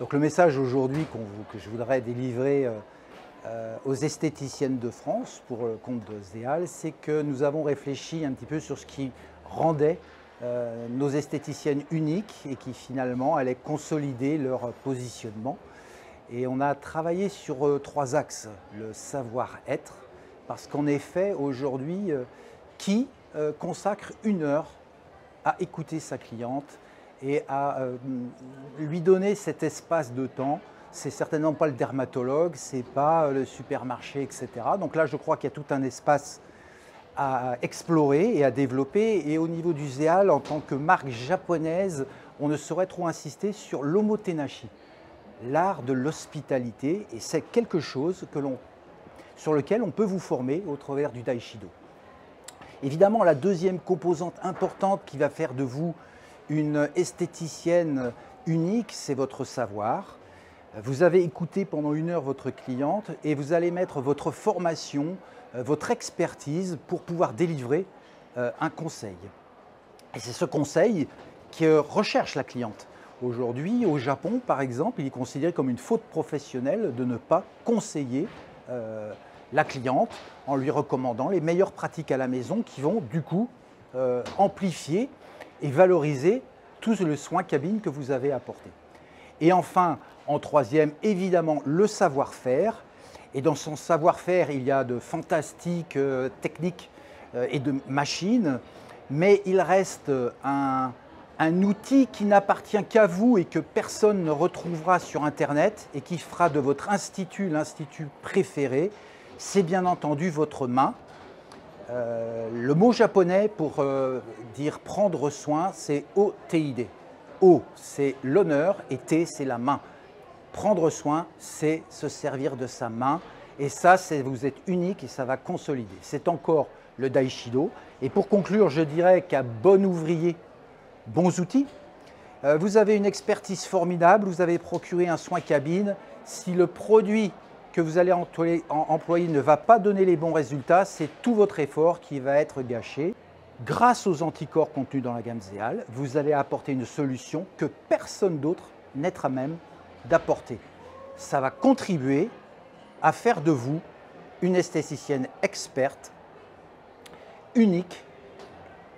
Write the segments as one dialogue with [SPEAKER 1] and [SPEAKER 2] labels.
[SPEAKER 1] Donc le message aujourd'hui que je voudrais délivrer aux esthéticiennes de France pour le compte de Zéal, c'est que nous avons réfléchi un petit peu sur ce qui rendait nos esthéticiennes uniques et qui finalement allaient consolider leur positionnement. Et on a travaillé sur trois axes. Le savoir-être, parce qu'en effet aujourd'hui, qui consacre 1 heure à écouter sa cliente et à lui donner cet espace de temps? C'est certainement pas le dermatologue, c'est pas le supermarché, etc. Donc là, je crois qu'il y a tout un espace à explorer et à développer. Et au niveau du Zéal, en tant que marque japonaise, on ne saurait trop insister sur l'omotenashi, l'art de l'hospitalité. Et c'est quelque chose sur lequel on peut vous former au travers du Daishido. Évidemment, la deuxième composante importante qui va faire de vous une esthéticienne unique, c'est votre savoir. Vous avez écouté pendant 1 heure votre cliente et vous allez mettre votre formation, votre expertise pour pouvoir délivrer un conseil. Et c'est ce conseil que recherche la cliente. Aujourd'hui, au Japon, par exemple, il est considéré comme une faute professionnelle de ne pas conseiller la cliente en lui recommandant les meilleures pratiques à la maison qui vont du coup amplifier et valoriser tout le soin cabine que vous avez apporté. Et enfin, en troisième, évidemment, le savoir-faire. Et dans son savoir-faire, il y a de fantastiques techniques et de machines, mais il reste un outil qui n'appartient qu'à vous et que personne ne retrouvera sur Internet et qui fera de votre institut l'institut préféré. C'est bien entendu votre main. Le mot japonais pour dire prendre soin, c'est O-T-I-D. O, c'est l'honneur et T, c'est la main. Prendre soin, c'est se servir de sa main. Et ça, vous êtes unique et ça va consolider. C'est encore le Daishido. Et pour conclure, je dirais qu'à bon ouvrier, bons outils. Vous avez une expertise formidable, vous avez procuré un soin cabine. Si le produit que vous allez employer ne va pas donner les bons résultats, c'est tout votre effort qui va être gâché. Grâce aux anticorps contenus dans la gamme Zéal, vous allez apporter une solution que personne d'autre n'est à même d'apporter. Ça va contribuer à faire de vous une esthéticienne experte, unique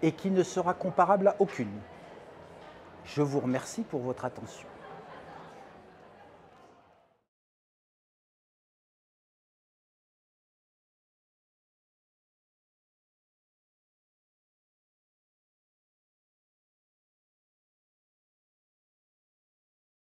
[SPEAKER 1] et qui ne sera comparable à aucune. Je vous remercie pour votre attention.